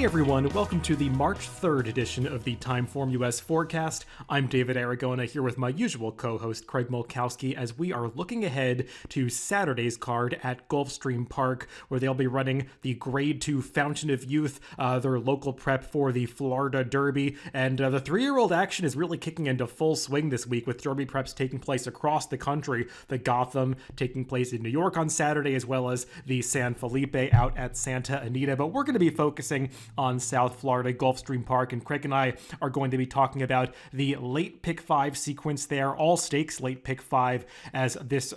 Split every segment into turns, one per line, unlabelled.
Hi everyone, welcome to the March 3rd edition of the TimeformUS Forecast. I'm David Aragona here with my usual co-host Craig Mulkowski as we are looking ahead to Saturday's card at Gulfstream Park, where they'll be running the Grade 2 Fountain of Youth, their local prep for the Florida Derby, and the 3-year-old action is really kicking into full swing this week with Derby preps taking place across the country. The Gotham taking place in New York on Saturday, as well as the San Felipe out at Santa Anita, but we're going to be focusing on South Florida, Gulfstream Park, and Craig and I are going to be talking about the late pick 5 sequence there, all stakes late pick 5, as this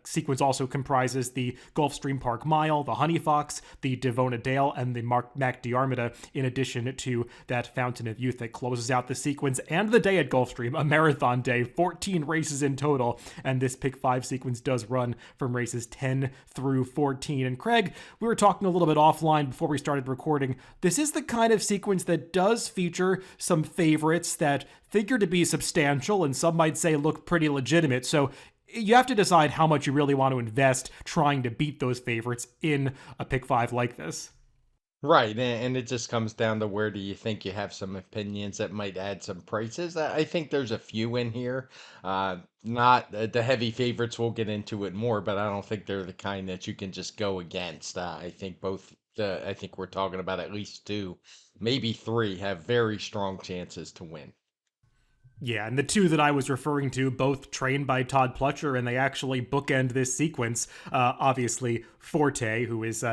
sequence also comprises the Gulfstream Park Mile, the Honey Fox, the Devona Dale, and the Mac Diarmida, in addition to that Fountain of Youth that closes out the sequence and the day at Gulfstream, a marathon day, 14 races in total, and this pick 5 sequence does run from races 10 through 14. And Craig, we were talking a little bit offline before we started recording. This is the kind of sequence that does feature some favorites that figure to be substantial and some might say look pretty legitimate. So you have to decide how much you really want to invest trying to beat those favorites in a pick 5 like this.
Right, and it just comes down to where do you think you have some opinions that might add some prices. I think there's a few in here. Not the heavy favorites, we'll get into it more, but I don't think they're the kind that you can just go against. I think I think we're talking about at least two, maybe three, have very strong chances to win.
Yeah, and the two that I was referring to, both trained by Todd Pletcher, and they actually bookend this sequence. Obviously, Forte, who is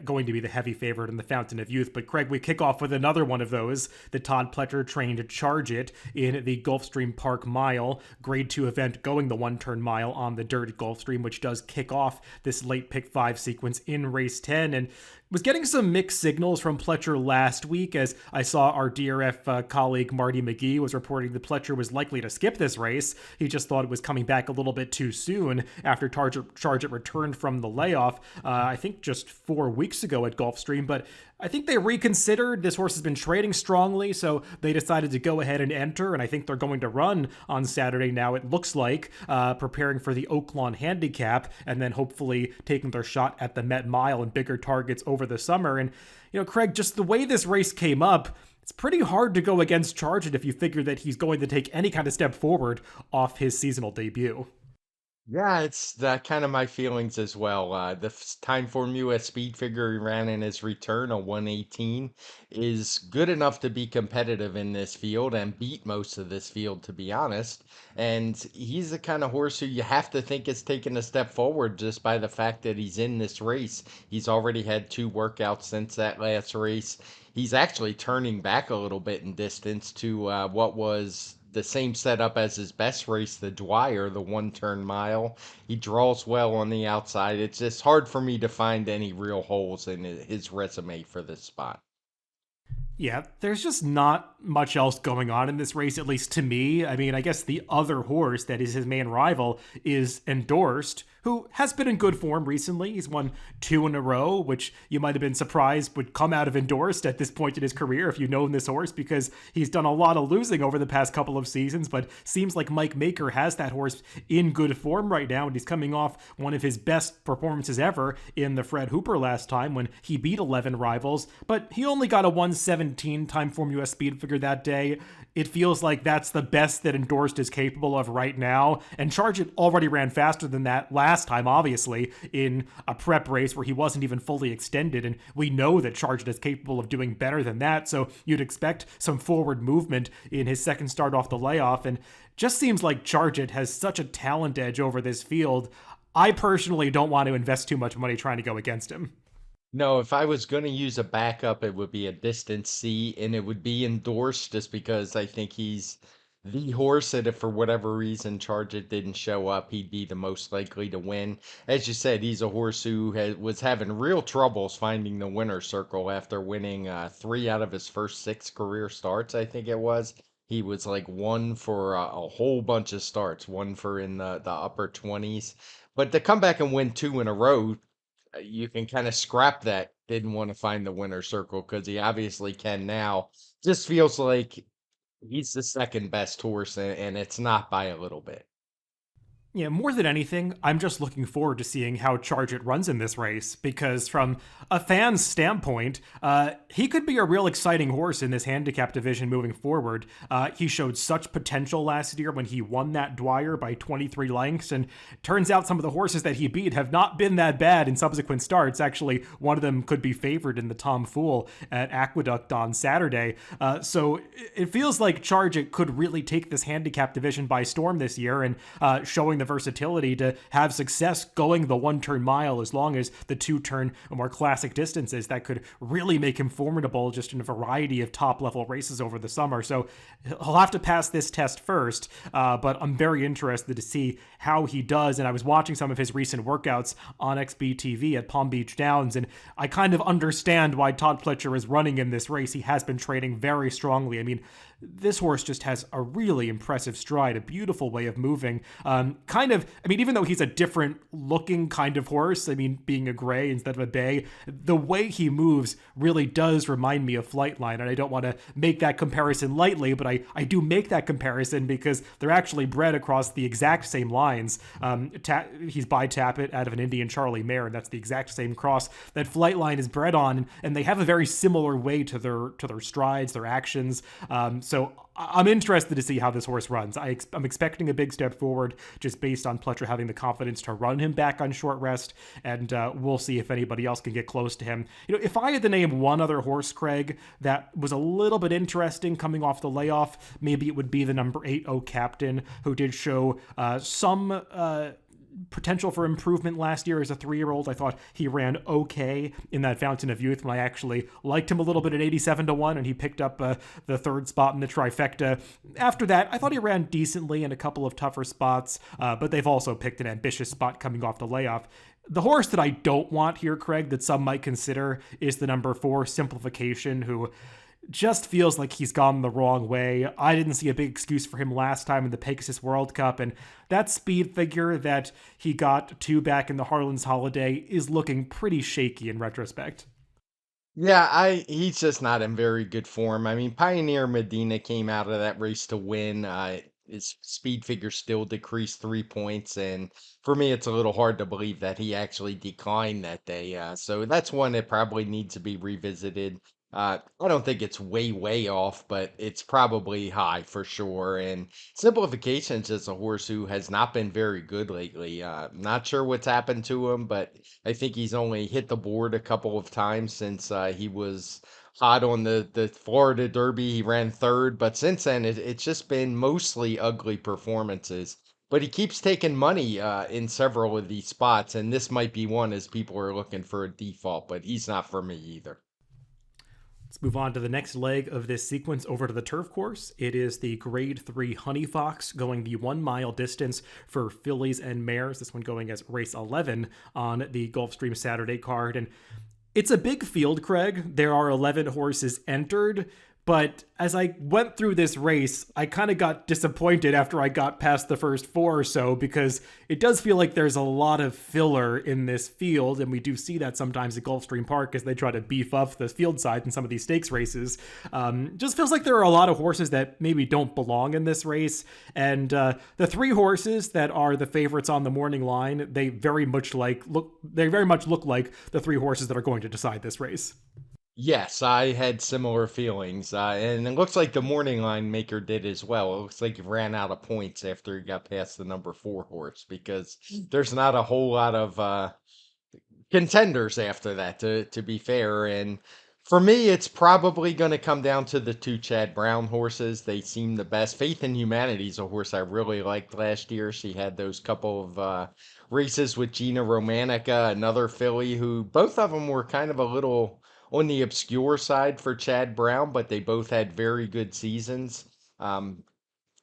going to be the heavy favorite in the Fountain of Youth. But Craig, we kick off with another one of those. The Todd Pletcher trained to Charge It in the Gulfstream Park Mile, Grade 2 event going the one-turn mile on the dirt at Gulfstream, which does kick off this late pick 5 sequence in race 10. And was getting some mixed signals from Pletcher last week, as I saw our DRF colleague Marty McGee was reporting that Pletcher was likely to skip this race. He just thought it was coming back a little bit too soon after Charge It returned from the layoff, I think just 4 weeks ago at Gulfstream, but I think they reconsidered. This horse has been trading strongly, so they decided to go ahead and enter, and I think they're going to run on Saturday now, it looks like, preparing for the Oaklawn Handicap, and then hopefully taking their shot at the Met Mile and bigger targets over the summer. And, Craig, just the way this race came up, it's pretty hard to go against Charge It if you figure that he's going to take any kind of step forward off his seasonal debut.
Yeah, it's that kind of my feelings as well. Timeform US speed figure he ran in his return, a 118, is good enough to be competitive in this field and beat most of this field, to be honest. And he's the kind of horse who you have to think is taking a step forward just by the fact that he's in this race. He's already had 2 workouts since that last race. He's actually turning back a little bit in distance to what was the same setup as his best race, the Dwyer, the one-turn mile. He draws well on the outside. It's just hard for me to find any real holes in his resume for this spot.
Yeah, there's just not much else going on in this race, at least to me. I mean, I guess the other horse that is his main rival is Endorsed, who has been in good form recently. He's won 2 in a row, which you might have been surprised would come out of Endorsed at this point in his career if you've known this horse, because he's done a lot of losing over the past couple of seasons, but seems like Mike Maker has that horse in good form right now, and he's coming off one of his best performances ever in the Fred Hooper last time when he beat 11 rivals, but he only got a 117 Timeform US speed figure that day. It feels like that's the best that Endorsed is capable of right now, and Charge It already ran faster than that last time, obviously, in a prep race where he wasn't even fully extended, and we know that Charge It is capable of doing better than that, so you'd expect some forward movement in his second start off the layoff, and just seems like Charge It has such a talent edge over this field. I personally don't want to invest too much money trying to go against him.
No, if I was going to use a backup, it would be a distance C, and it would be Endorsed just because I think he's the horse that if for whatever reason Charge It didn't show up, he'd be the most likely to win. As you said, he's a horse who was having real troubles finding the winner's circle after winning 3 out of his first 6 career starts, I think it was. He was like one for a whole bunch of starts, one for in the upper 20s. But to come back and win 2 in a row, you can kind of scrap that. Didn't want to find the winner's circle because he obviously can now. Just feels like he's the second best horse, and it's not by a little bit.
Yeah, more than anything, I'm just looking forward to seeing how Charge It runs in this race because, from a fan's standpoint, he could be a real exciting horse in this handicap division moving forward. He showed such potential last year when he won that Dwyer by 23 lengths, and turns out some of the horses that he beat have not been that bad in subsequent starts. Actually, one of them could be favored in the Tom Fool at Aqueduct on Saturday. So it feels like Charge It could really take this handicap division by storm this year and showing the versatility to have success going the 1 turn mile as long as the 2 turn more classic distances that could really make him formidable just in a variety of top level races over the summer. So he'll have to pass this test first, but I'm very interested to see how he does. And I was watching some of his recent workouts on XBTV at Palm Beach Downs, and I kind of understand why Todd Pletcher is running in this race. He has been training very strongly. I mean, this horse just has a really impressive stride, a beautiful way of moving. Even though he's a different looking kind of horse, I mean, being a gray instead of a bay, the way he moves really does remind me of Flightline. And I don't want to make that comparison lightly, but I do make that comparison because they're actually bred across the exact same lines. He's by Tappet out of an Indian Charlie mare, and that's the exact same cross that Flightline is bred on, and they have a very similar way to their strides, their actions. So I'm interested to see how this horse runs. I'm expecting a big step forward just based on Pletcher having the confidence to run him back on short rest, and we'll see if anybody else can get close to him. You know, if I had to name one other horse, Craig, that was a little bit interesting coming off the layoff, maybe it would be the number 8 O Captain, who did show some potential for improvement last year as a 3-year-old. I thought he ran okay in that Fountain of Youth when I actually liked him a little bit at 87-1, and he picked up the 3rd spot in the trifecta. After that, I thought he ran decently in a couple of tougher spots, but they've also picked an ambitious spot coming off the layoff. The horse that I don't want here, Craig, that some might consider is the number 4 Simplification, who just feels like he's gone the wrong way. I didn't see a big excuse for him last time in the Pegasus World Cup, and that speed figure that he got 2 back in the Harlan's Holiday is looking pretty shaky in retrospect.
Yeah, he's just not in very good form. I mean, Pioneer Medina came out of that race to win. His speed figure still decreased 3 points, and for me, it's a little hard to believe that he actually declined that day. So that's one that probably needs to be revisited. I don't think it's way off, but it's probably high for sure. And Simplification's just a horse who has not been very good lately. Not sure what's happened to him, but I think he's only hit the board a couple of times since he was hot on the Florida Derby. He ran 3rd, but since then it's just been mostly ugly performances. But he keeps taking money in several of these spots, and this might be one as people are looking for a default, but he's not for me either.
Let's move on to the next leg of this sequence over to the turf course. It is the Grade 3 Honey Fox going the 1 mile distance for fillies and mares. This one going as race 11 on the Gulfstream Saturday card. And it's a big field, Craig. There are 11 horses entered, but as I went through this race, I kind of got disappointed after I got past the first 4 or so, because it does feel like there's a lot of filler in this field, and we do see that sometimes at Gulfstream Park as they try to beef up the field side in some of these stakes races. Just feels like there are a lot of horses that maybe don't belong in this race, and the 3 horses that are the favorites on the morning line, they very much look like the 3 horses that are going to decide this race.
Yes, I had similar feelings, and it looks like the morning line maker did as well. It looks like he ran out of points after he got past the number 4 horse because there's not a whole lot of contenders after that, to be fair. And for me, it's probably going to come down to the 2 Chad Brown horses. They seem the best. Faith in Humanity is a horse I really liked last year. She had those couple of races with Gina Romanica, another filly who both of them were kind of a little on the obscure side for Chad Brown, but they both had very good seasons. Um,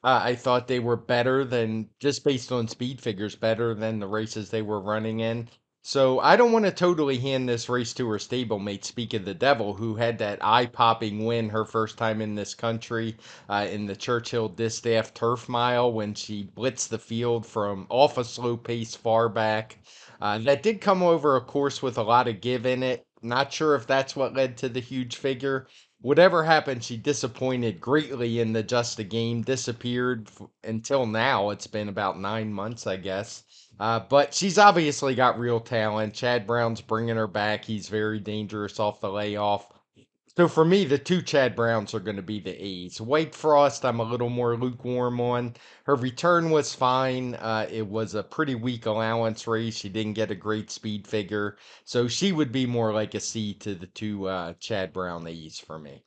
I thought they were better than, just based on speed figures, better than the races they were running in. So I don't want to totally hand this race to her stablemate, Speak of the Devil, who had that eye-popping win her first time in this country in the Churchill Distaff Turf Mile when she blitzed the field from off a slow pace far back. That did come over a course with a lot of give in it. Not sure if that's what led to the huge figure, whatever happened, she disappointed greatly in the Just a Game, disappeared until now. It's been about 9 months, I guess. But she's obviously got real talent. Chad Brown's bringing her back. He's very dangerous off the layoff. So for me, the two Chad Browns are going to be the A's. White Frost, I'm a little more lukewarm on. Her return was fine. It was a pretty weak allowance race. She didn't get a great speed figure. So she would be more like a C to the two Chad Brown A's for me.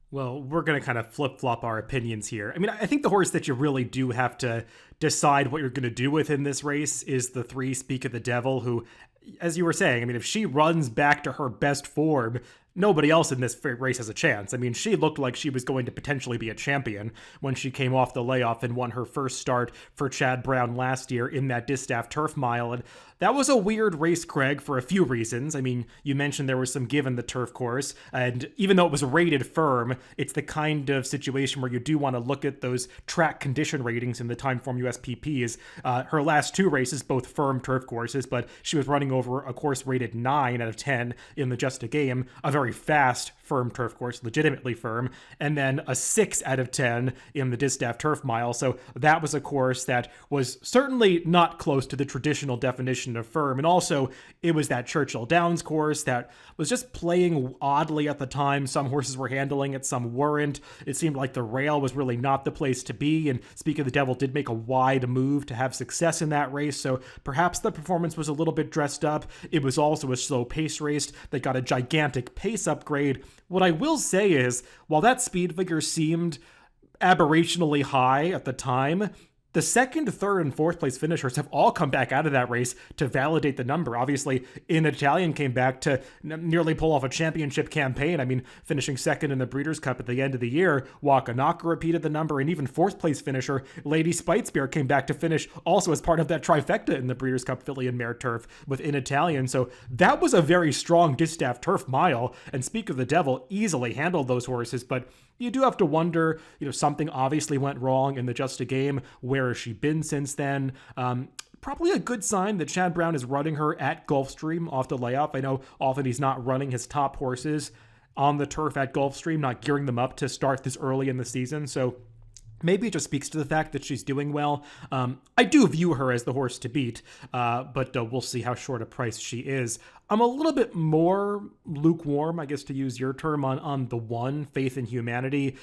Well, we're going to kind of flip flop our opinions here. I mean, I think the horse that you really do have to decide what you're going to do with in this race is the 3 Speak of the Devil, who, as you were saying, I mean, if she runs back to her best form, nobody else in this race has a chance. I mean, she looked like she was going to potentially be a champion when she came off the layoff and won her first start for Chad Brown last year in that Distaff Turf Mile. And that was a weird race, Craig, for a few reasons. I mean, you mentioned there was some give in the turf course, and even though it was rated firm, it's the kind of situation where you do want to look at those track condition ratings in the TimeformUS PPs. Her last 2 races, both firm turf courses, but she was running over a course rated 9 out of 10 in the Just a Game, a very fast firm turf course, legitimately firm, and then a 6 out of 10 in the Distaff Turf Mile. So that was a course that was certainly not close to the traditional definition of firm. And also, it was that Churchill Downs course that was just playing oddly at the time. Some horses were handling it, some weren't. It seemed like the rail was really not the place to be. And Speak of the Devil did make a wide move to have success in that race. So perhaps the performance was a little bit dressed up. It was also a slow pace race that got a gigantic pace upgrade. What I will say is, while that speed figure seemed aberrationally high at the time, the second, third, and fourth place finishers have all come back out of that race to validate the number. Obviously, In Italian came back to nearly pull off a championship campaign. I mean, finishing second in the Breeders' Cup at the end of the year. Wakanaka repeated the number, and even fourth place finisher Lady Spitespear came back to finish also as part of that trifecta in the Breeders' Cup Filly and Mare Turf with In Italian. So that was a very strong Distaff Turf Mile, and Speak of the Devil easily handled those horses, but you do have to wonder, something obviously went wrong in the Just a Game. Where has she been since then? Probably a good sign that Chad Brown is running her at Gulfstream off the layoff. I know often he's not running his top horses on the turf at Gulfstream, not gearing them up to start this early in the season. So maybe it just speaks to the fact that she's doing well. I do view her as the horse to beat, but we'll see how short a price she is. I'm a little bit more lukewarm, I guess to use your term, on the 1, Faith in Humanity.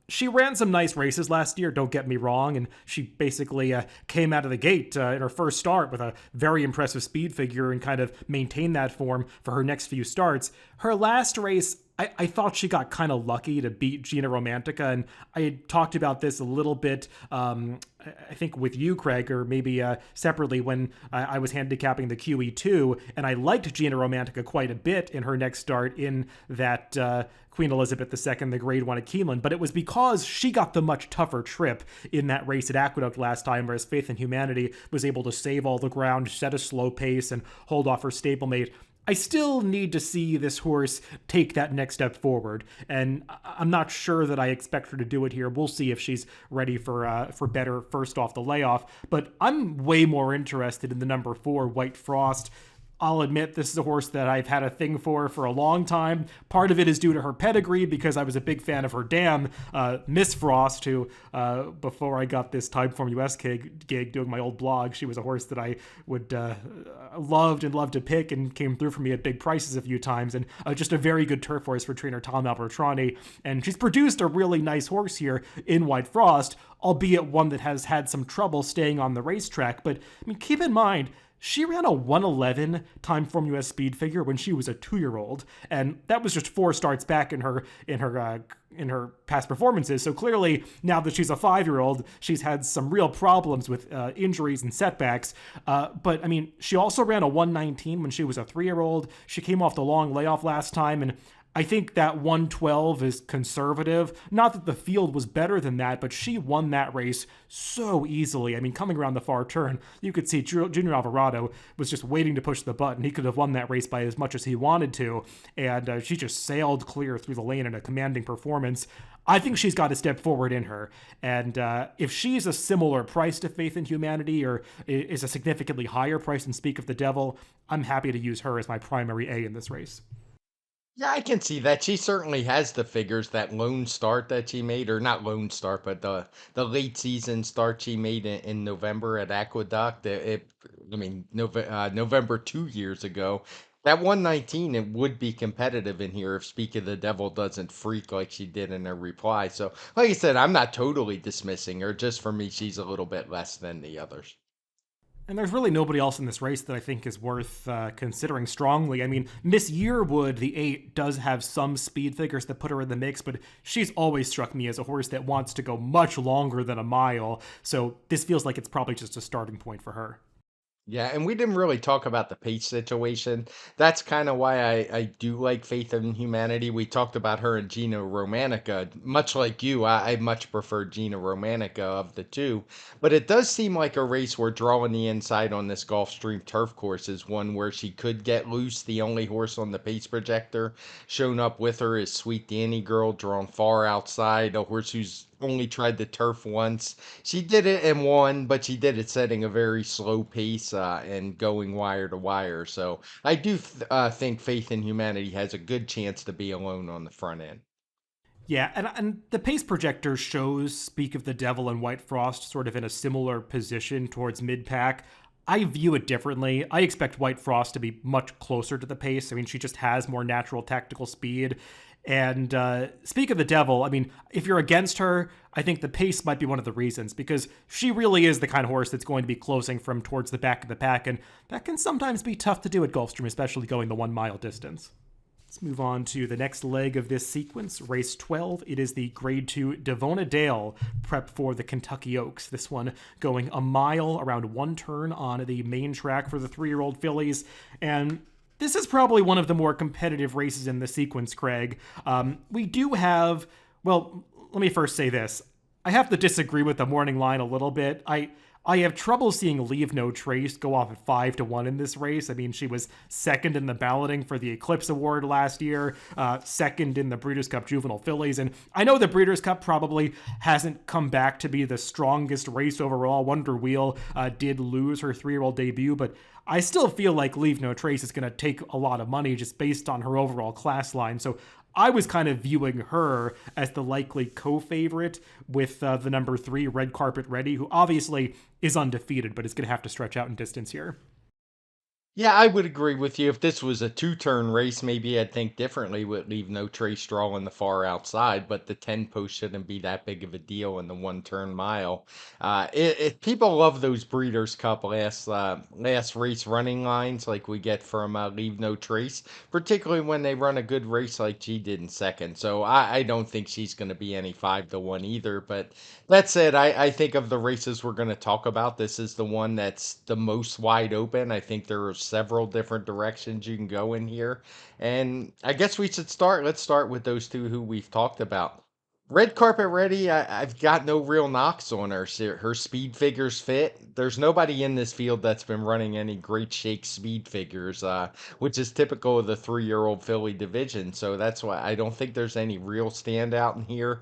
She ran some nice races last year, don't get me wrong, and she basically came out of the gate in her first start with a very impressive speed figure and kind of maintained that form for her next few starts. Her last race, I thought she got kind of lucky to beat Gina Romantica, and I had talked about this a little bit, I think with you, Craig, or maybe separately when I was handicapping the QE2, and I liked Gina Romantica quite a bit in her next start in that Queen Elizabeth II, the Grade 1 at Keeneland, but it was because she got the much tougher trip in that race at Aqueduct last time, whereas Faith in Humanity was able to save all the ground, set a slow pace, and hold off her stablemate. I still need to see this horse take that next step forward, and I'm not sure that I expect her to do it here. We'll see if she's ready for better first off the layoff, but I'm way more interested in the number 4, White Frost. I'll admit this is a horse that I've had a thing for a long time. Part of it is due to her pedigree because I was a big fan of her dam, Miss Frost, who, before I got this TimeformUS gig doing my old blog, she was a horse that I would loved to pick and came through for me at big prices a few times, and just a very good turf horse for trainer Tom Albertrani. And she's produced a really nice horse here in White Frost, albeit one that has had some trouble staying on the racetrack. But I mean, keep in mind, she ran a 111 TimeformUS speed figure when she was a 2-year-old, and that was just 4 starts back in her past performances. So clearly, now that she's a 5-year-old, she's had some real problems with injuries and setbacks. But I mean, she also ran a 119 when she was a 3-year-old. She came off the long layoff last time, and I think that 112 is conservative. Not that the field was better than that, but she won that race so easily. I mean, coming around the far turn, you could see Junior Alvarado was just waiting to push the button. He could have won that race by as much as he wanted to, and she just sailed clear through the lane in a commanding performance. I think she's got a step forward in her, and if she's a similar price to Faith in Humanity or is a significantly higher price than Speak of the Devil, I'm happy to use her as my primary A in this race.
Yeah, I can see that. She certainly has the figures. That lone start that she made, or not lone start, but the late season start she made in November at Aqueduct. I mean, November 2 years ago. That 119, it would be competitive in here if Speak of the Devil doesn't freak like she did in her reply. So, like I said, I'm not totally dismissing her. Just for me, she's a little bit less than the others.
And there's really nobody else in this race that I think is worth considering strongly. I mean, Miss Yearwood, the 8, does have some speed figures that put her in the mix, but she's always struck me as a horse that wants to go much longer than a mile. So this feels like it's probably just a starting point for her.
Yeah, and we didn't really talk about the pace situation. That's kind of why I do like Faith in Humanity. We talked about her and Gina Romanica. Much like you, I much prefer Gina Romanica of the two. But it does seem like a race where drawing the inside on this Gulfstream turf course is one where she could get loose. The only horse on the pace projector shown up with her is Sweet Danny Girl, drawn far outside, a horse who's only tried the turf once. She did it and won, but she did it setting a very slow pace and going wire to wire. So I do think Faith in Humanity has a good chance to be alone on the front end.
Yeah, and the pace projector shows Speak of the Devil and White Frost sort of in a similar position towards mid pack. I view it differently. I expect White Frost to be much closer to the pace. I mean, she just has more natural tactical speed. And Speak of the Devil, I mean, if you're against her, I think the pace might be one of the reasons, because she really is the kind of horse that's going to be closing from towards the back of the pack, and that can sometimes be tough to do at Gulfstream, especially going the 1 mile distance. Let's move on to the next leg of this sequence, race 12. It is the Grade 2 Devona Dale, prep for the Kentucky Oaks. This one going a mile, around 1 turn on the main track for the 3-year-old fillies. And this is probably one of the more competitive races in the sequence, Craig. We do have, well, let me first say this. I have to disagree with the morning line a little bit. I have trouble seeing Leave No Trace go off at 5-1 in this race. I mean, she was second in the balloting for the Eclipse Award last year, second in the Breeders' Cup Juvenile Fillies. And I know the Breeders' Cup probably hasn't come back to be the strongest race overall. Wonder Wheel did lose her 3-year-old debut, but I still feel like Leave No Trace is going to take a lot of money just based on her overall class line. So I was kind of viewing her as the likely co-favorite with the number 3, Red Carpet Ready, who obviously is undefeated, but is going to have to stretch out in distance here.
Yeah, I would agree with you. If this was a two-turn race, maybe I'd think differently. Would leave No Trace Straw in the far outside, but the 10 post shouldn't be that big of a deal in the one-turn mile. People love those Breeders' Cup last race running lines like we get from Leave No Trace, particularly when they run a good race like she did in second. So I don't think she's going to be any 5-1 either. But that said, I think of the races we're going to talk about, this is the one that's the most wide open. I think there are several different directions you can go in here. And I guess we should start. Let's start with those two who we've talked about. Red Carpet Ready, I've got no real knocks on her. Her speed figures fit. There's nobody in this field that's been running any great shake speed figures, which is typical of the 3-year-old filly division. So that's why I don't think there's any real standout in here.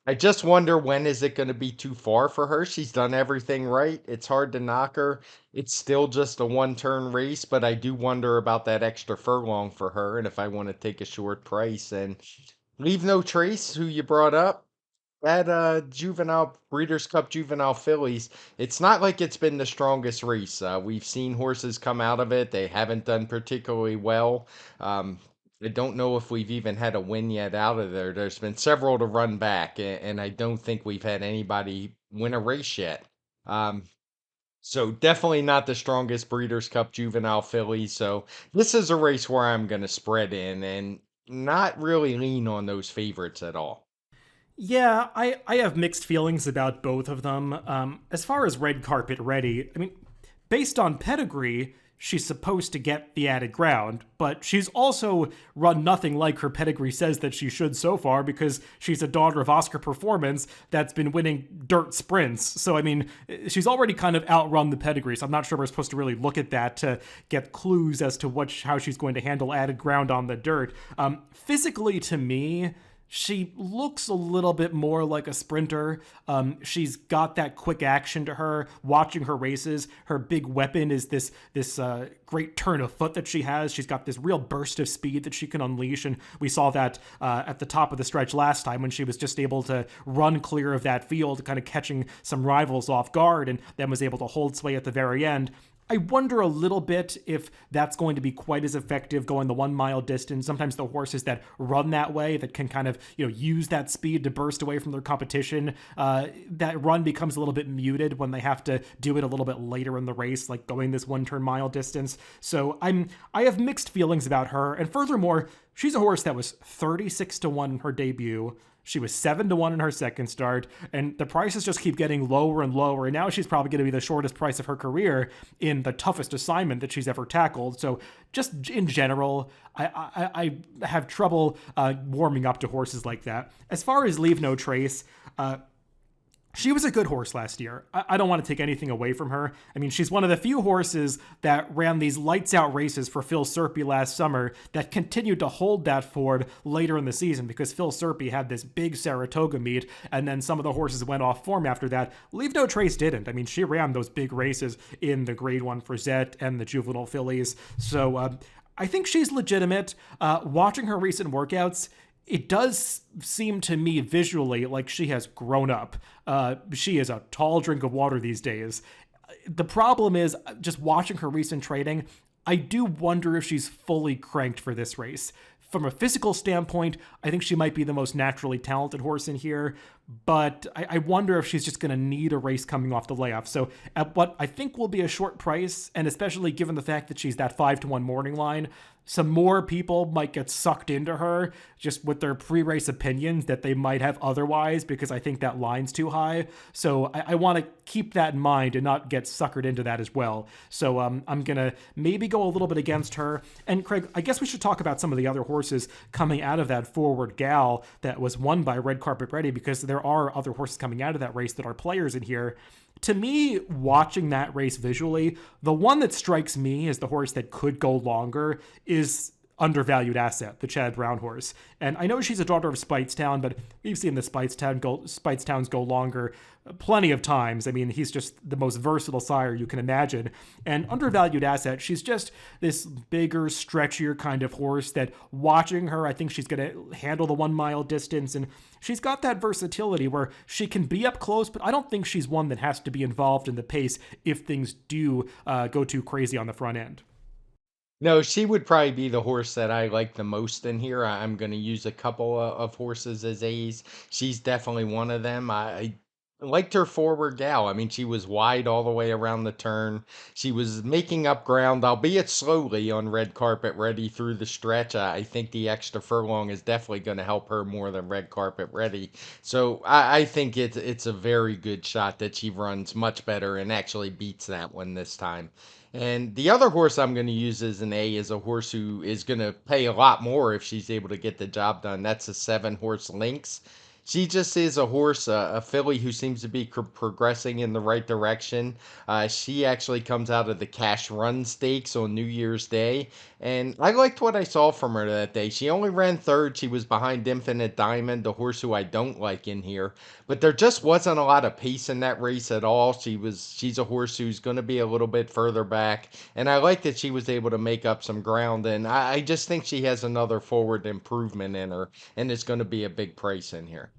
I just wonder, when is it going to be too far for her? She's done everything right. It's hard to knock her. It's still just a one-turn race, but I do wonder about that extra furlong for her and if I want to take a short price. And Leave No Trace, who you brought up, that juvenile Breeders' Cup Juvenile Fillies, it's not like it's been the strongest race. We've seen horses come out of it. They haven't done particularly well. I don't know if we've even had a win yet out of there. There's been several to run back, and I don't think we've had anybody win a race yet. Um, so definitely not the strongest Breeders' Cup Juvenile Fillies. So this is a race where I'm going to spread in and not really lean on those favorites at all.
Yeah, I have mixed feelings about both of them. As far as Red Carpet Ready, I mean, based on pedigree, she's supposed to get the added ground, but she's also run nothing like her pedigree says that she should so far, because she's a daughter of Oscar Performance that's been winning dirt sprints. So, I mean, she's already kind of outrun the pedigree, so I'm not sure we're supposed to really look at that to get clues as to how she's going to handle added ground on the dirt. Physically, to me, She looks a little bit more like a sprinter. She's got that quick action to her. Watching her races, her big weapon is this great turn of foot that she has. She's got this real burst of speed that she can unleash, and we saw that at the top of the stretch last time when she was just able to run clear of that field, kind of catching some rivals off guard, and then was able to hold sway at the very end. I wonder a little bit if that's going to be quite as effective going the 1 mile distance. Sometimes the horses that run that way, that can kind of, use that speed to burst away from their competition, that run becomes a little bit muted when they have to do it a little bit later in the race, like going this 1 turn mile distance. So I have mixed feelings about her. And furthermore, she's a horse that was 36 to 1 in her debut. She was 7 to 1 in her second start, and the prices just keep getting lower and lower. And now she's probably going to be the shortest price of her career in the toughest assignment that she's ever tackled. So, just in general, I have trouble warming up to horses like that. As far as Leave No Trace, she was a good horse last year. I don't want to take anything away from her. I mean, she's one of the few horses that ran these lights out races for Phil Serpy last summer that continued to hold that forward later in the season, because Phil Serpy had this big Saratoga meet, and then some of the horses went off form after that. Leave No Trace didn't. I mean, she ran those big races in the Grade 1 Frisette and the Juvenile Fillies. So I think she's legitimate. Watching her recent workouts, it does seem to me visually like she has grown up. She is a tall drink of water these days. The problem is, just watching her recent training, I do wonder if she's fully cranked for this race. From a physical standpoint, I think she might be the most naturally talented horse in here, but I wonder if she's just going to need a race coming off the layoff. So at what I think will be a short price, and especially given the fact that she's that 5 to 1 morning line, some more people might get sucked into her just with their pre-race opinions that they might have otherwise, because I think that line's too high. So I want to keep that in mind and not get suckered into that as well. So I'm going to maybe go a little bit against her. And Craig, I guess we should talk about some of the other horses coming out of that Forward Gal that was won by Red Carpet Ready, because there are other horses coming out of that race that are players in here. To me, watching that race visually, the one that strikes me as the horse that could go longer is Undervalued Asset, the Chad Brown horse. And I know she's a daughter of Speightstown, but we've seen the Speightstowns go longer plenty of times. I mean, he's just the most versatile sire you can imagine. And Undervalued Asset, she's just this bigger, stretchier kind of horse that, watching her, I think she's going to handle the 1 mile distance. And she's got that versatility where she can be up close, but I don't think she's one that has to be involved in the pace if things do go too crazy on the front end.
No, she would probably be the horse that I like the most in here. I'm going to use a couple of horses as A's. She's definitely one of them. I liked her Forward Gal. I mean, she was wide all the way around the turn. She was making up ground, albeit slowly, on Red Carpet Ready through the stretch. I think the extra furlong is definitely going to help her more than Red Carpet Ready. So I think it's a very good shot that she runs much better and actually beats that one this time. And the other horse I'm going to use as an A is a horse who is going to pay a lot more if she's able to get the job done. That's a 7-horse Lynx. She just is a horse, a filly who seems to be progressing in the right direction. She actually comes out of the Cash Run Stakes on New Year's Day, and I liked what I saw from her that day. She only ran third. She was behind Infinite Diamond, the horse who I don't like in here, but there just wasn't a lot of pace in that race at all. She's a horse who's going to be a little bit further back, and I like that she was able to make up some ground, and I just think she has another forward improvement in her, and it's going to be a big price in here.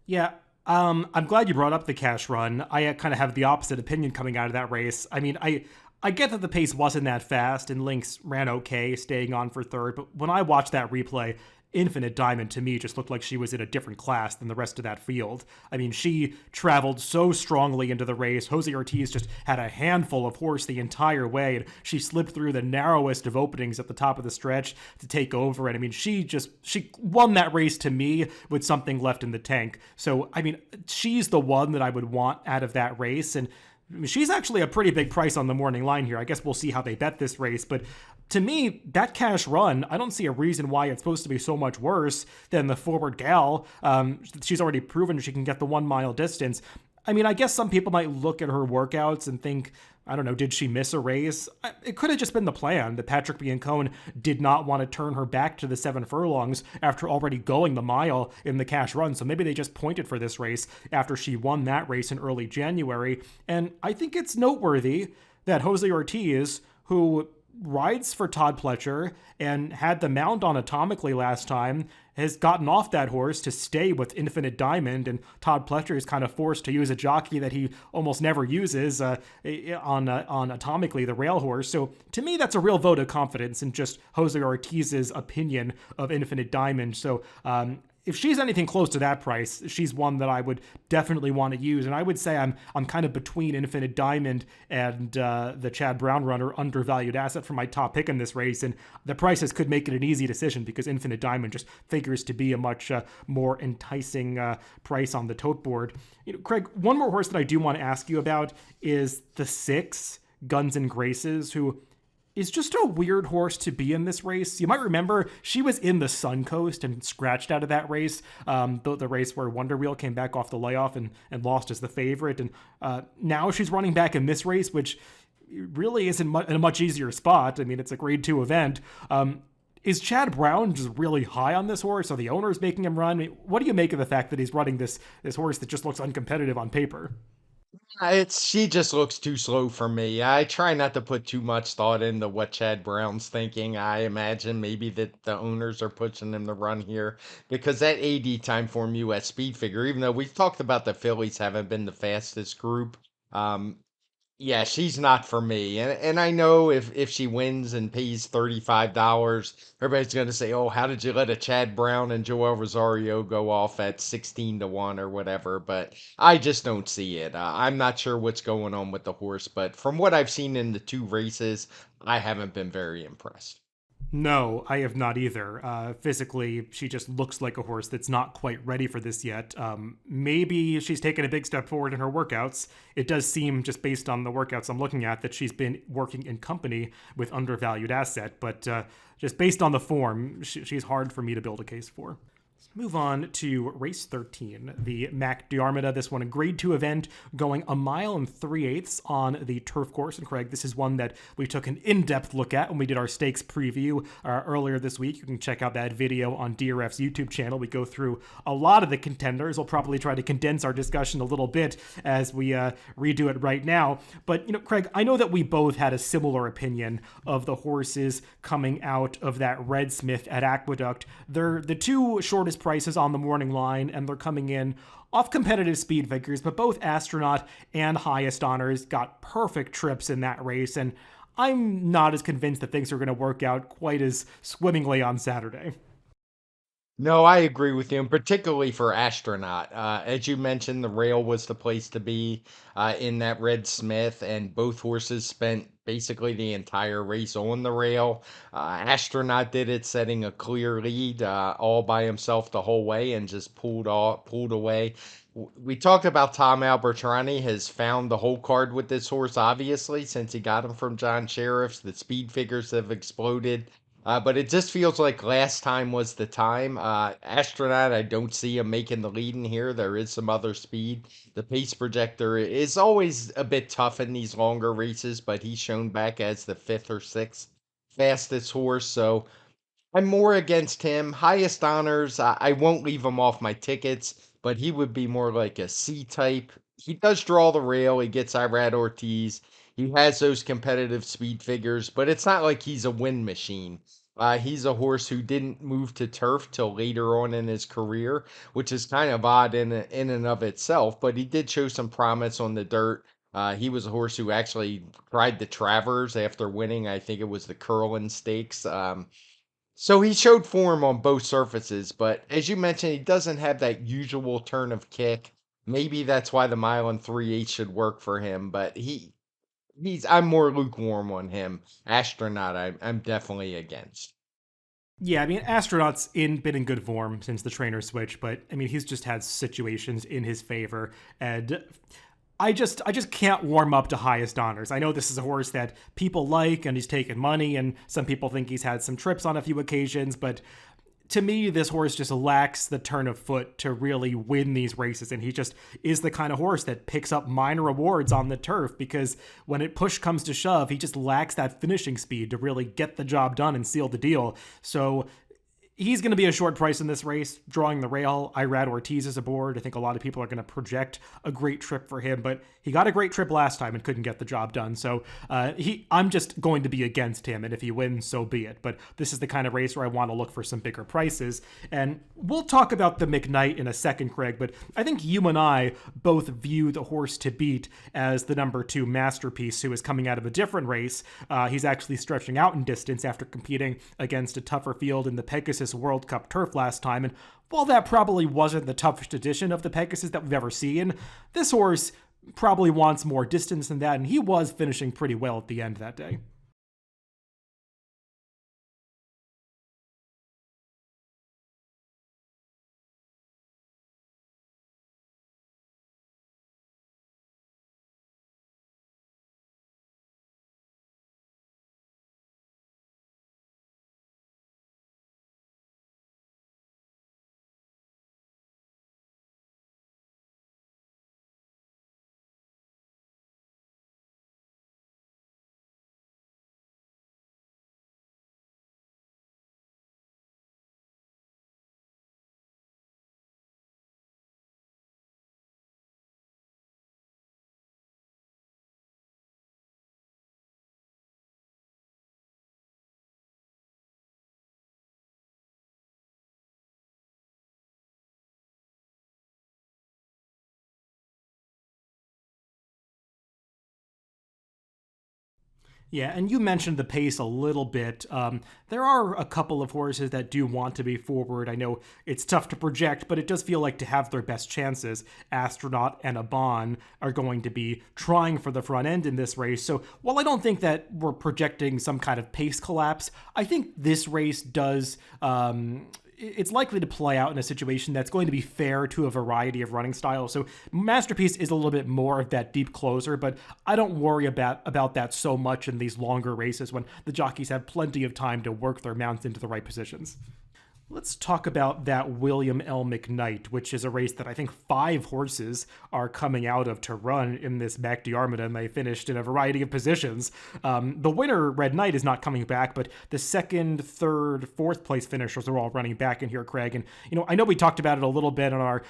Yeah, I'm glad you brought up the Cash Run. I kind of have the opposite opinion coming out of that race. I mean, I get that the pace wasn't that fast and Lynx ran okay, staying on for third, but when I watched that replay, Infinite Diamond to me just looked like she was in a different class than the rest of that field. I mean, she traveled so strongly into the race. Jose Ortiz just had a handful of horse the entire way, and she slipped through the narrowest of openings at the top of the stretch to take over. And I mean, she won that race to me with something left in the tank. So, I mean, she's the one that I would want out of that race. And she's actually a pretty big price on the morning line here. I guess we'll see how they bet this race, but to me, that Cash Run, I don't see a reason why it's supposed to be so much worse than the Forward Gal. She's already proven she can get the 1 mile distance. I mean, I guess some people might look at her workouts and think, I don't know, did she miss a race? It could have just been the plan that Patrick Biancone did not want to turn her back to the 7 furlongs after already going the mile in the cash run. So maybe they just pointed for this race after she won that race in early January. And I think it's noteworthy that Jose Ortiz, who rides for Todd Pletcher and had the mount on atomically last time, has gotten off that horse to stay with Infinite Diamond, and Todd Pletcher is kind of forced to use a jockey that he almost never uses on atomically, the rail horse. So to me, that's a real vote of confidence in just Jose Ortiz's opinion of Infinite Diamond. So if she's anything close to that price, she's one that I would definitely want to use. And I would say I'm kind of between Infinite Diamond and the Chad Brown runner, undervalued asset for my top pick in this race. And the prices could make it an easy decision because Infinite Diamond just figures to be a much more enticing price on the tote board. Craig, one more horse that I do want to ask you about is the 6, Guns and Graces, who is just a weird horse to be in this race. You might remember she was in the Suncoast and scratched out of that race, the race where Wonder Wheel came back off the layoff and lost as the favorite. And now she's running back in this race, which really isn't in a much easier spot. I mean, it's a grade 2 event. Is Chad Brown just really high on this horse? Are the owners making him run? I mean, what do you make of the fact that he's running this horse that just looks uncompetitive on paper?
She just looks too slow for me. I try not to put too much thought into what Chad Brown's thinking. I imagine maybe that the owners are pushing him to run here because that AD Timeform US speed figure, even though we've talked about the fillies haven't been the fastest group, yeah, she's not for me. And I know if she wins and pays $35, everybody's gonna say, "Oh, how did you let a Chad Brown and Joel Rosario go off at 16 to 1 or whatever?" But I just don't see it. I'm not sure what's going on with the horse, but from what I've seen in the 2 races, I haven't been very impressed.
No, I have not either. Physically, she just looks like a horse that's not quite ready for this yet. Maybe she's taken a big step forward in her workouts. It does seem, just based on the workouts I'm looking at, that she's been working in company with undervalued asset, but just based on the form, she's hard for me to build a case for. Move on to race 13, the Mac Diarmida. This one, a grade 2 event going 1.3 miles on the turf course. And Craig, this is one that we took an in-depth look at when we did our stakes preview earlier this week. You can check out that video on DRF's YouTube channel. We go through a lot of the contenders. We'll probably try to condense our discussion a little bit as we redo it right now. But, Craig, I know that we both had a similar opinion of the horses coming out of that Red Smith at Aqueduct. They're the 2 shortest prices on the morning line, and they're coming in off competitive speed figures, but both Astronaut and Highest Honors got perfect trips in that race, and I'm not as convinced that things are going to work out quite as swimmingly on Saturday.
No, I agree with you, and particularly for Astronaut. As you mentioned, the rail was the place to be in that Red Smith, and both horses spent basically the entire race on the rail. Astronaut did it, setting a clear lead all by himself the whole way, and just pulled away. We talked about Tom Albertrani has found the whole card with this horse, obviously, since he got him from John Sheriff's. The speed figures have exploded. But it just feels like last time was the time. Astronaut, I don't see him making the lead in here. There is some other speed. The pace projector is always a bit tough in these longer races, but he's shown back as the 5th or 6th fastest horse. So I'm more against him. Highest Honors, I won't leave him off my tickets, but he would be more like a C type. He does draw the rail. He gets Irad Ortiz. He has those competitive speed figures, but it's not like he's a win machine. He's a horse who didn't move to turf till later on in his career, which is kind of odd in and of itself, but he did show some promise on the dirt. He was a horse who actually tried the Travers after winning, I think it was the Curlin Stakes. So he showed form on both surfaces, but as you mentioned, he doesn't have that usual turn of kick. Maybe that's why the 1.3 miles should work for him, but I'm more lukewarm on him. Astronaut, I'm definitely against.
Yeah, I mean, Astronaut's been in good form since the trainer switch, but I mean, he's just had situations in his favor, and I just can't warm up to Highest Honors. I know this is a horse that people like, and he's taken money, and some people think he's had some trips on a few occasions, but to me, this horse just lacks the turn of foot to really win these races. And he just is the kind of horse that picks up minor awards on the turf because when it push comes to shove, he just lacks that finishing speed to really get the job done and seal the deal. So he's going to be a short price in this race, drawing the rail. Irad Ortiz is aboard. I think a lot of people are going to project a great trip for him, but he got a great trip last time and couldn't get the job done. So I'm just going to be against him, and if he wins, so be it. But this is the kind of race where I want to look for some bigger prices. And we'll talk about the McKnight in a second, Craig, but I think you and I both view the horse to beat as the number 2 Masterpiece, who is coming out of a different race. He's actually stretching out in distance after competing against a tougher field in the Pegasus World Cup turf last time, and while that probably wasn't the toughest edition of the Pegasus that we've ever seen, this horse probably wants more distance than that, and he was finishing pretty well at the end that day. Yeah, and you mentioned the pace a little bit. There are a couple of horses that do want to be forward. I know it's tough to project, but it does feel like to have their best chances, Astronaut and Aban are going to be trying for the front end in this race. So while I don't think that we're projecting some kind of pace collapse, I think this race does it's likely to play out in a situation that's going to be fair to a variety of running styles. So Masterpiece is a little bit more of that deep closer, but I don't worry about that so much in these longer races when the jockeys have plenty of time to work their mounts into the right positions. Let's talk about that William L. McKnight, which is a race that I think 5 horses are coming out of to run in this back Diarmida, and they finished in a variety of positions. The winner, Red Knight, is not coming back, but the 2nd, 3rd, 4th place finishers are all running back in here, Craig. And I know we talked about it a little bit on our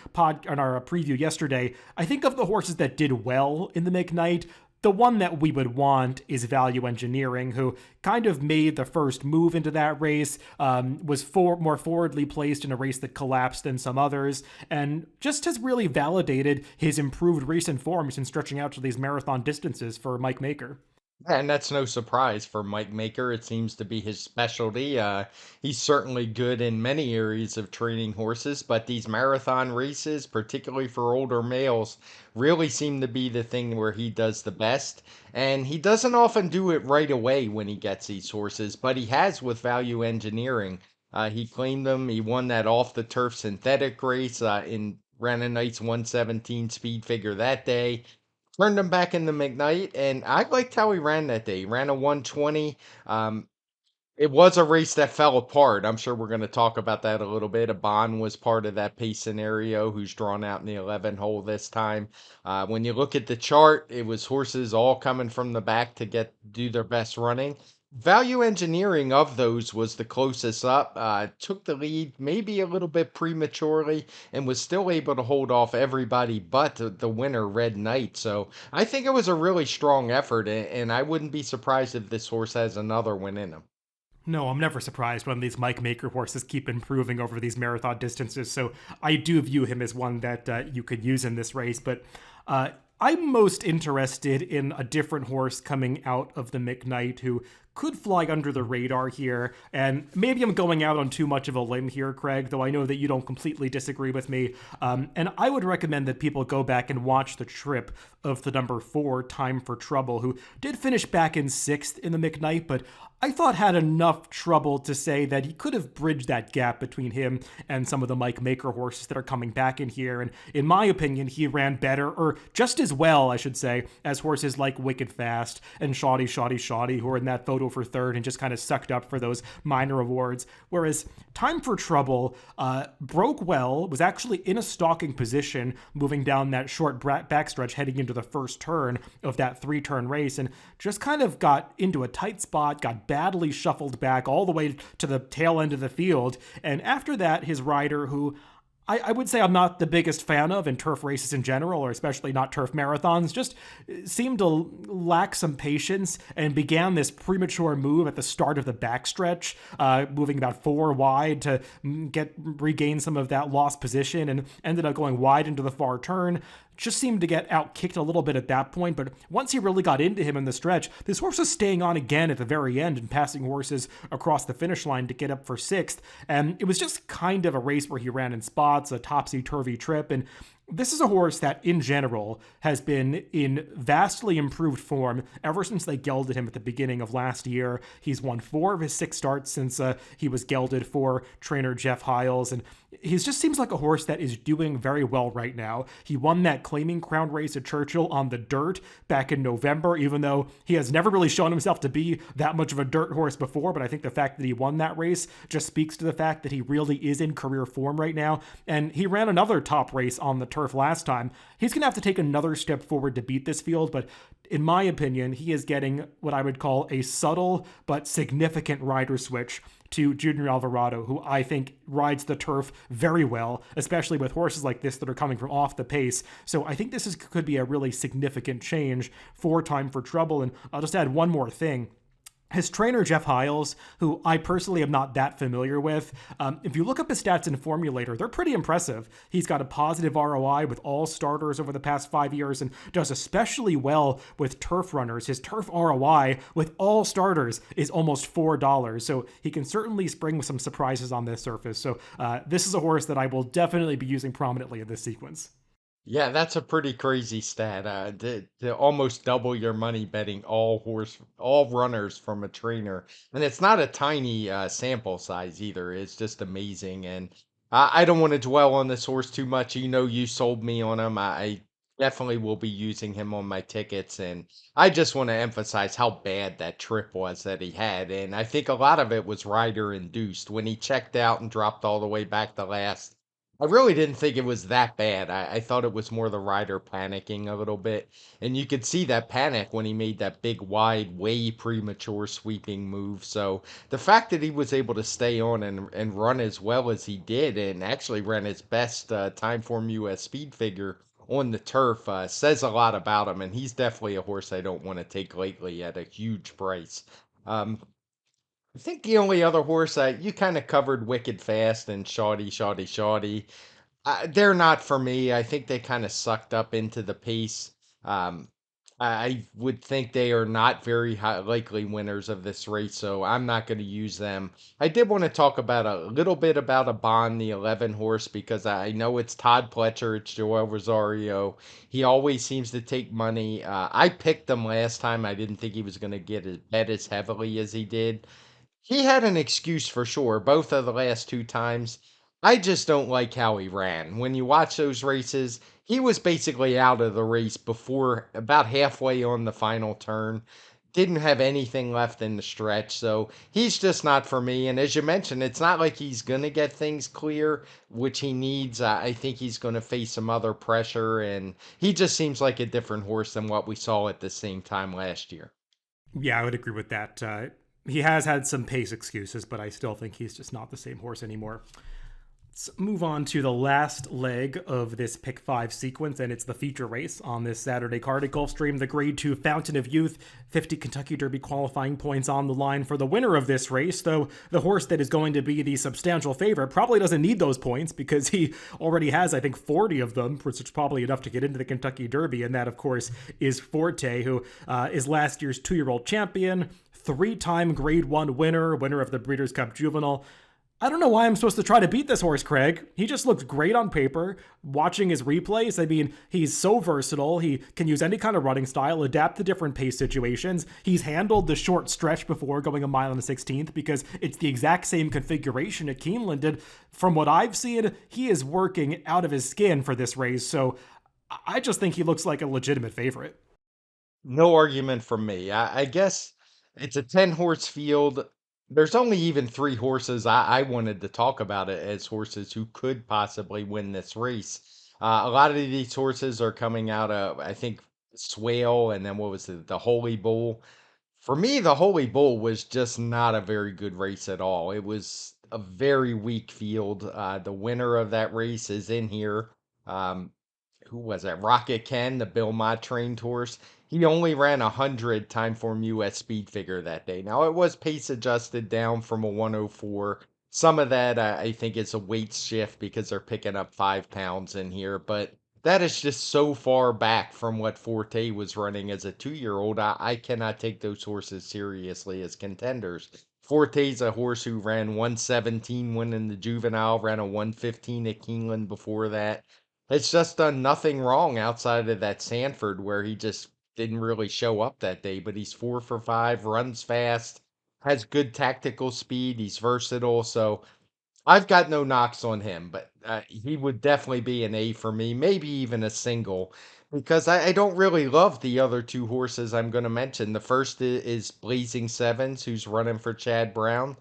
preview yesterday. I think of the horses that did well in the McKnight, the one that we would want is Value Engineering, who kind of made the first move into that race, was more forwardly placed in a race that collapsed than some others, and just has really validated his improved recent forms in stretching out to these marathon distances for Mike Maker.
And that's no surprise for Mike Maker. It seems to be his specialty. He's certainly good in many areas of training horses, but these marathon races, particularly for older males, really seem to be the thing where he does the best. And he doesn't often do it right away when he gets these horses, but he has with Value Engineering. He claimed them. He won that off the turf synthetic race in Brandon Knight's 117 speed figure that day. Turned him back into McKnight, and I liked how he ran that day. He ran a 120. It was a race that fell apart. I'm sure we're going to talk about that a little bit. Aban was part of that pace scenario, who's drawn out in the 11 hole this time. When you look at the chart, it was horses all coming from the back to do their best running. Value Engineering of those was the closest up, took the lead maybe a little bit prematurely and was still able to hold off everybody but the winner, Red Knight. So I think it was a really strong effort, and I wouldn't be surprised if this horse has another win in him.
No, I'm never surprised when these Mike Maker horses keep improving over these marathon distances, so I do view him as one that you could use in this race, but I'm most interested in a different horse coming out of the McKnight who could fly under the radar here, and maybe I'm going out on too much of a limb here, Craig, though I know that you don't completely disagree with me, and I would recommend that people go back and watch the trip of the number 4, Time for Trouble, who did finish back in 6th in the McKnight, but I thought had enough trouble to say that he could have bridged that gap between him and some of the Mike Maker horses that are coming back in here. And in my opinion, he ran better, or just as well, I should say, as horses like Wicked Fast and Shoddy, who are in that photo go for third and just kind of sucked up for those minor awards. Whereas Time for Trouble broke well, was actually in a stalking position moving down that short backstretch heading into the first turn of that 3-turn race, and just kind of got into a tight spot, got badly shuffled back all the way to the tail end of the field. And after that, his rider, who I would say I'm not the biggest fan of in turf races in general, or especially not turf marathons, just seemed to lack some patience and began this premature move at the start of the backstretch, moving about 4 wide to regain some of that lost position, and ended up going wide into the far turn. Just seemed to get out-kicked a little bit at that point, but once he really got into him in the stretch, this horse was staying on again at the very end and passing horses across the finish line to get up for 6th, and it was just kind of a race where he ran in spots, a topsy-turvy trip, and this is a horse that, in general, has been in vastly improved form ever since they gelded him at the beginning of last year. He's won 4 of his 6 starts since he was gelded for trainer Jeff Hiles, and he just seems like a horse that is doing very well right now. He won that Claiming Crown race at Churchill on the dirt back in November, even though he has never really shown himself to be that much of a dirt horse before, but I think the fact that he won that race just speaks to the fact that he really is in career form right now, and he ran another top race on the turf last time. He's going to have to take another step forward to beat this field, but in my opinion, he is getting what I would call a subtle but significant rider switch to Junior Alvarado, who I think rides the turf very well, especially with horses like this that are coming from off the pace. So I think this could be a really significant change for Time for Trouble. And I'll just add one more thing. His trainer, Jeff Hiles, who I personally am not that familiar with, if you look up his stats in Formulator, they're pretty impressive. He's got a positive ROI with all starters over the past 5 years and does especially well with turf runners. His turf ROI with all starters is almost $4, so he can certainly spring some surprises on this surface. So this is a horse that I will definitely be using prominently in this sequence.
Yeah, that's a pretty crazy stat. To almost double your money betting all runners from a trainer, and it's not a tiny sample size either. It's just amazing, and I don't want to dwell on this horse too much. You know, you sold me on him. I definitely will be using him on my tickets, and I just want to emphasize how bad that trip was that he had, and I think a lot of it was rider induced when he checked out and dropped all the way back to last. I really didn't think it was that bad. I thought it was more the rider panicking a little bit. And you could see that panic when he made that big, wide, way premature sweeping move. So the fact that he was able to stay on and run as well as he did and actually ran his best Timeform US speed figure on the turf says a lot about him. And he's definitely a horse I don't want to take lately at a huge price. Um, I think the only other horse you kind of covered Wicked Fast and Shoddy. They're not for me. I think they kind of sucked up into the pace. Um, I would think they are not very likely winners of this race, so I'm not going to use them. I did want to talk about a little bit about a Bond, the 11 horse, because I know it's Todd Pletcher, it's Joel Rosario. He always seems to take money. I picked him last time. I didn't think he was going to get as bet as heavily as he did. He had an excuse for sure, both of the last 2 times. I just don't like how he ran. When you watch those races, he was basically out of the race before about halfway on the final turn. Didn't have anything left in the stretch, so he's just not for me. And as you mentioned, it's not like he's going to get things clear, which he needs. I think he's going to face some other pressure, and he just seems like a different horse than what we saw at the same time last year.
Yeah, I would agree with that. He has had some pace excuses, but I still think he's just not the same horse anymore. Let's move on to the last leg of this Pick 5 sequence, and it's the feature race on this Saturday card at Gulfstream, the Grade 2 Fountain of Youth, 50 Kentucky Derby qualifying points on the line for the winner of this race, though the horse that is going to be the substantial favorite probably doesn't need those points because he already has, I think, 40 of them, which is probably enough to get into the Kentucky Derby, and that, of course, is Forte, who is last year's 2-year-old champion, 3-time Grade 1 winner of the Breeders' Cup Juvenile. I don't know why I'm supposed to try to beat this horse, Craig. He just looks great on paper. Watching his replays, I mean, he's so versatile. He can use any kind of running style, adapt to different pace situations. He's handled the short stretch before going a mile and a 16th because it's the exact same configuration at Keeneland. And from what I've seen, he is working out of his skin for this race. So I just think he looks like a legitimate favorite.
No argument from me. I guess It's a 10 horse field. There's only even three horses I wanted to talk about it as horses who could possibly win this race. A lot of these horses are coming out of, I think, Swale, and then what was it, the Holy Bull. For me, the Holy Bull was just not a very good race at all. It was a very weak field. The winner of that race is in here. Um, who was that? Rocket Ken, the Bill Mott trained horse. He only ran 100 Timeform US speed figure that day. Now, it was pace adjusted down from a 104. Some of that, I think, is a weight shift because they're picking up 5 pounds in here, but that is just so far back from what Forte was running as a 2 year old. I cannot take those horses seriously as contenders. Forte's a horse who ran 117 winning the juvenile, ran a 115 at Keeneland before that. It's just done nothing wrong outside of that Sanford where he just didn't really show up that day, but he's 4 for 5, runs fast, has good tactical speed, he's versatile. So I've got no knocks on him, but he would definitely be an A for me, maybe even a single, because I don't really love the other two horses I'm going to mention. The first is Blazing Sevens, who's running for Chad Brown.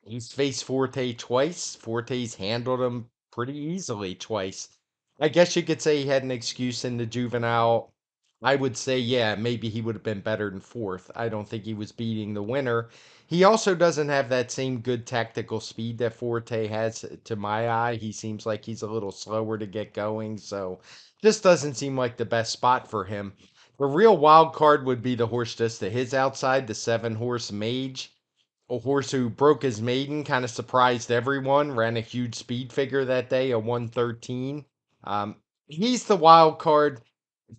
He's faced Forte twice. Forte's handled him pretty easily twice. I guess you could say he had an excuse in the juvenile. I would say, yeah, maybe he would have been better than fourth. I don't think he was beating the winner. He also doesn't have that same good tactical speed that Forte has to my eye. He seems like he's a little slower to get going, so this doesn't seem like the best spot for him. The real wild card would be the horse just to his outside, the 7 horse Mage, a horse who broke his maiden, kind of surprised everyone, ran a huge speed figure that day, a 113. He's the wild card.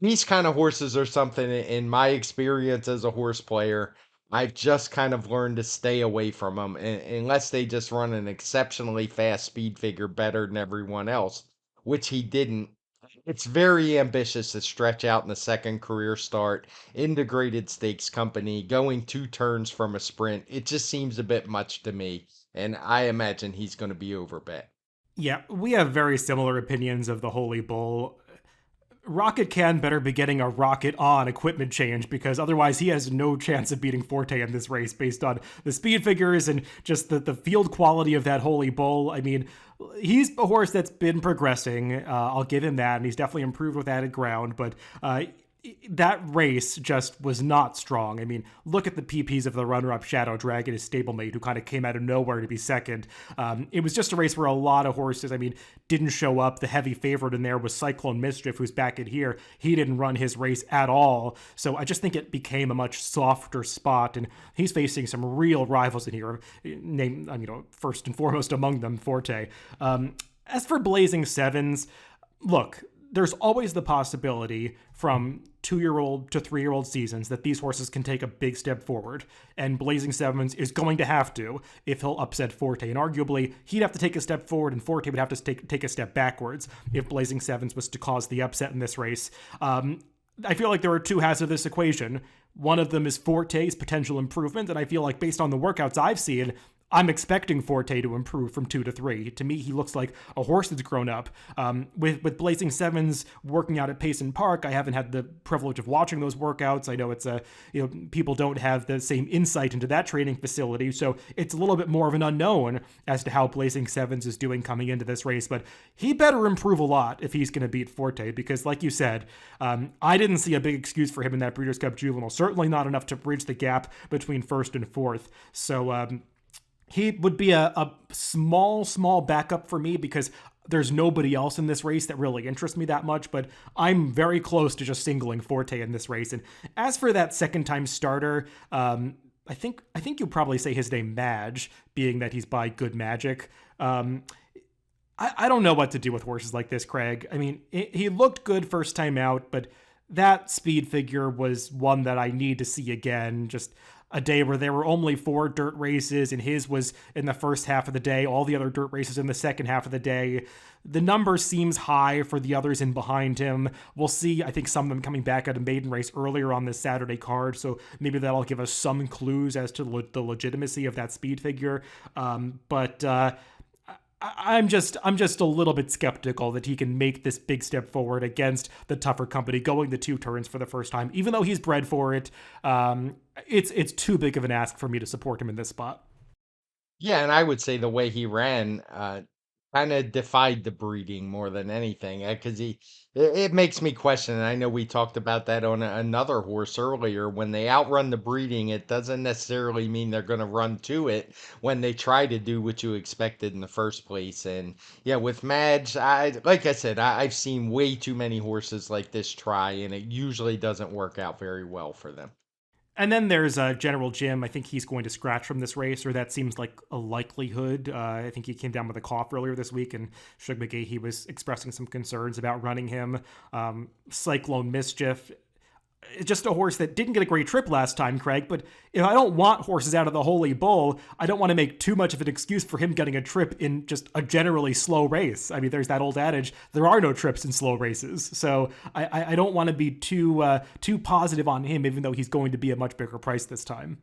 These kind of horses are something, in my experience as a horse player, I've just kind of learned to stay away from them unless they just run an exceptionally fast speed figure better than everyone else, which he didn't. It's very ambitious to stretch out in the second career start, integrated stakes company, going 2 turns from a sprint. It just seems a bit much to me, and I imagine he's going to be overbet.
Yeah, we have very similar opinions of the Holy Bull. Rocket can better be getting a rocket on equipment change because otherwise he has no chance of beating Forte in this race based on the speed figures and just the field quality of that Holy Bull. I mean, he's a horse that's been progressing. I'll give him that, and he's definitely improved with added ground, but that race just was not strong. I mean, look at the PPs of the runner-up Shadow Dragon, his stablemate, who kind of came out of nowhere to be second. It was just a race where a lot of horses, didn't show up. The heavy favorite in there was Cyclone Mischief, who's back in here. He didn't run his race at all. So I just think it became a much softer spot, and he's facing some real rivals in here. First and foremost among them, Forte. As for Blazing Sevens, look, there's always the possibility from 2-year-old to 3-year-old seasons that these horses can take a big step forward. And Blazing Sevens is going to have to if he'll upset Forte. And arguably, he'd have to take a step forward and Forte would have to take a step backwards if Blazing Sevens was to cause the upset in this race. I feel like there are two halves of this equation. One of them is Forte's potential improvement, and I feel like based on the workouts I've seen, I'm expecting Forte to improve from 2 to 3. To me, he looks like a horse that's grown up. With Blazing Sevens working out at Payson Park, I haven't had the privilege of watching those workouts. I know it's people don't have the same insight into that training facility, so it's a little bit more of an unknown as to how Blazing Sevens is doing coming into this race. But he better improve a lot if he's going to beat Forte, because like you said, I didn't see a big excuse for him in that Breeders' Cup Juvenile. Certainly not enough to bridge the gap between first and fourth. So he would be a small backup for me because there's nobody else in this race that really interests me that much, but I'm very close to just singling Forte in this race. And as for that second-time starter, I think you'll probably say his name Madge, being that he's by Good Magic. I don't know what to do with horses like this, Craig. I mean, he looked good first time out, but that speed figure was one that I need to see again. Just a day where there were only 4 dirt races, and his was in the first half of the day, all the other dirt races in the second half of the day. The number seems high for the others in behind him. We'll see, I think, some of them coming back at a maiden race earlier on this Saturday card, so maybe that'll give us some clues as to the legitimacy of that speed figure. But I'm just a little bit skeptical that he can make this big step forward against the tougher company, going the 2 turns for the first time, even though he's bred for it. It's too big of an ask for me to support him in this spot.
Yeah, and I would say the way he ran kind of defied the breeding more than anything because it makes me question. And I know we talked about that on another horse earlier. When they outrun the breeding, it doesn't necessarily mean they're going to run to it when they try to do what you expected in the first place. And yeah, with Madge, like I said, I've seen way too many horses like this try, and it usually doesn't work out very well for them.
And then there's General Jim. I think he's going to scratch from this race, or that seems like a likelihood. I think he came down with a cough earlier this week, and Shug McGee, he was expressing some concerns about running him. Cyclone Mischief, just a horse that didn't get a great trip last time, Craig. But if I don't want horses out of the Holy Bull, I don't want to make too much of an excuse for him getting a trip in just a generally slow race. I mean, there's that old adage: there are no trips in slow races. So I don't want to be too positive on him, even though he's going to be a much bigger price this time.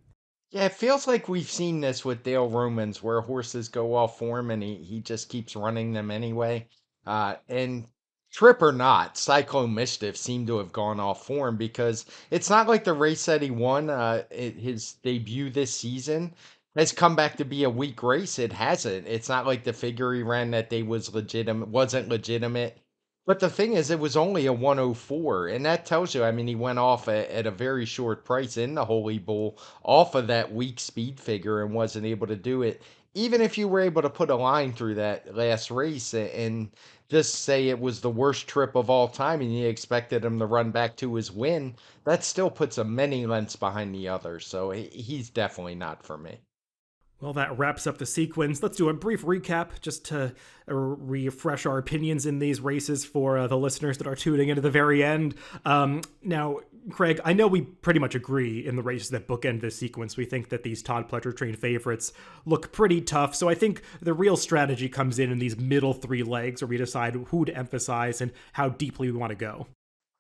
Yeah, it feels like we've seen this with Dale Romans where horses go off form and he just keeps running them anyway. And trip or not, Cyclone Mischief seemed to have gone off form because it's not like the race that he won his debut this season has come back to be a weak race. It hasn't. It's not like the figure he ran that day wasn't legitimate. But the thing is, it was only a 104, and that tells you, I mean, he went off at a very short price in the Holy Bull off of that weak speed figure and wasn't able to do it. Even if you were able to put a line through that last race and just say it was the worst trip of all time and you expected him to run back to his win, that still puts him many lengths behind the others. So he's definitely not for me.
Well, that wraps up the sequence. Let's do a brief recap just to refresh our opinions in these races for the listeners that are tuning into the very end. Now, Craig, I know we pretty much agree in the races that bookend this sequence. We think that these Todd Pletcher trained favorites look pretty tough. So I think the real strategy comes in these middle three legs where we decide who to emphasize and how deeply we want to go.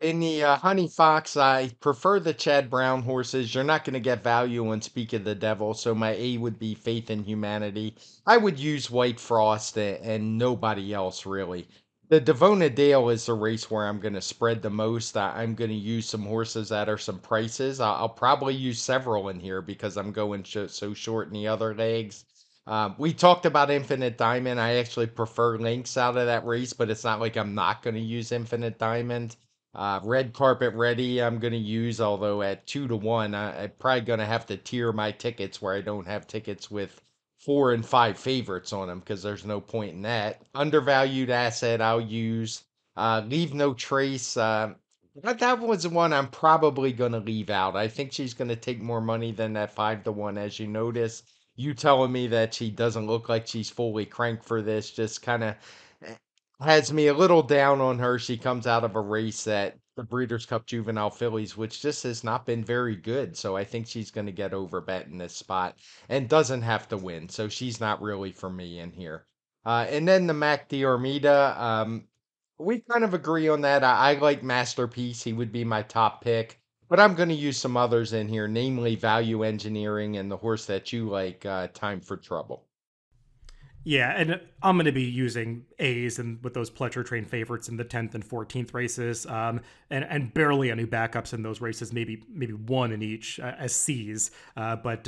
In the Honey Fox, I prefer the Chad Brown horses. You're not going to get value on Speak of the Devil, so my A would be Faith in Humanity. I would use White Frost and nobody else, really. The Devona Dale is the race where I'm going to spread the most. I'm going to use some horses that are some prices. I'll probably use several in here because I'm going so short in the other legs. We talked about Infinite Diamond. I actually prefer Lynx out of that race, but it's not like I'm not going to use Infinite Diamond. Red Carpet Ready, I'm going to use, although at 2 to 1, I'm probably going to have to tier my tickets where I don't have tickets with 4 and 5 favorites on them because there's no point in that. Undervalued asset, I'll use. Leave No Trace. That was the one I'm probably going to leave out. I think she's going to take more money than that 5 to 1, as you notice. You telling me that she doesn't look like she's fully cranked for this just kind of has me a little down on her. She comes out of a race at the Breeders' Cup Juvenile Fillies, which just has not been very good. So I think she's going to get overbet in this spot and doesn't have to win. So she's not really for me in here. And then the Mac Diarmida, we kind of agree on that. I like Masterpiece. He would be my top pick. But I'm going to use some others in here, namely Value Engineering and the horse that you like, Time for Trouble.
Yeah, and I'm going to be using A's and with those Pletcher train favorites in the 10th and 14th races, and barely any backups in those races, maybe one in each as C's, but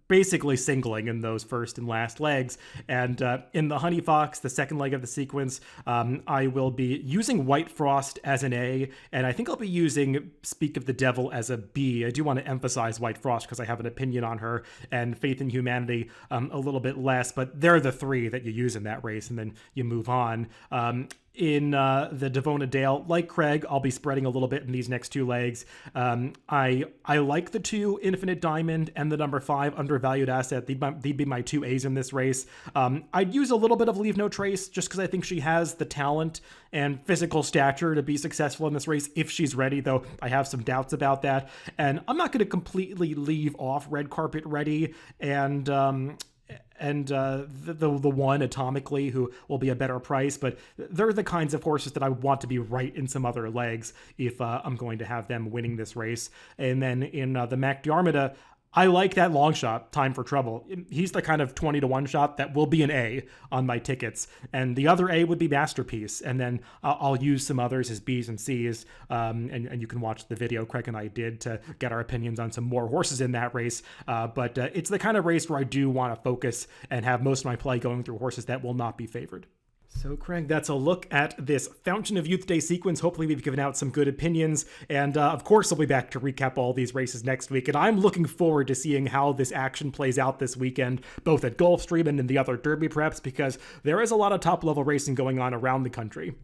basically singling in those first and last legs. And in the Honey Fox, the second leg of the sequence, I will be using White Frost as an A, and I think I'll be using Speak of the Devil as a B. I do want to emphasize White Frost because I have an opinion on her, and Faith in Humanity a little bit less, but they're the three that you use in that race, and then you move on. In the Devona Dale, like Craig, I'll be spreading a little bit in these next two legs. I like the 2 Infinite Diamond and the number 5 Undervalued Asset. They'd be my 2 A's in this race. I'd use a little bit of Leave No Trace just because I think she has the talent and physical stature to be successful in this race if she's ready, though I have some doubts about that. And I'm not going to completely leave off Red Carpet Ready and the one Atomically, who will be a better price, but they're the kinds of horses that I want to be right in some other legs if I'm going to have them winning this race. And then in the Mac Diarmida, I like that long shot, Time for Trouble. He's the kind of 20 to 1 shot that will be an A on my tickets. And the other A would be Masterpiece. And then I'll use some others as B's and C's. And you can watch the video Craig and I did to get our opinions on some more horses in that race. But it's the kind of race where I do want to focus and have most of my play going through horses that will not be favored. So, Craig, that's a look at this Fountain of Youth Day sequence. Hopefully, we've given out some good opinions. And, of course, I'll be back to recap all these races next week. And I'm looking forward to seeing how this action plays out this weekend, both at Gulfstream and in the other Derby preps, because there is a lot of top-level racing going on around the country.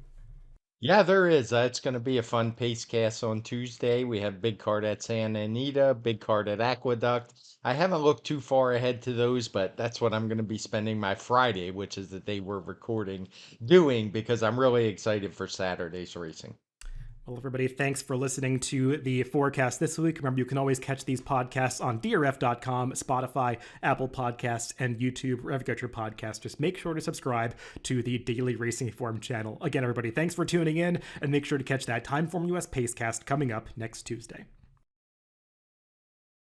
Yeah, there is. It's going to be a fun pace cast on Tuesday. We have big card at Santa Anita, big card at Aqueduct. I haven't looked too far ahead to those, but that's what I'm going to be spending my Friday, which is the day we're recording, doing because I'm really excited for Saturday's racing.
Well, everybody, thanks for listening to the forecast this week. Remember, you can always catch these podcasts on DRF.com, Spotify, Apple Podcasts, and YouTube, wherever you get your podcasts. Just make sure to subscribe to the Daily Racing Form channel. Again, everybody, thanks for tuning in, and make sure to catch that TimeformUS Pacecast coming up next Tuesday.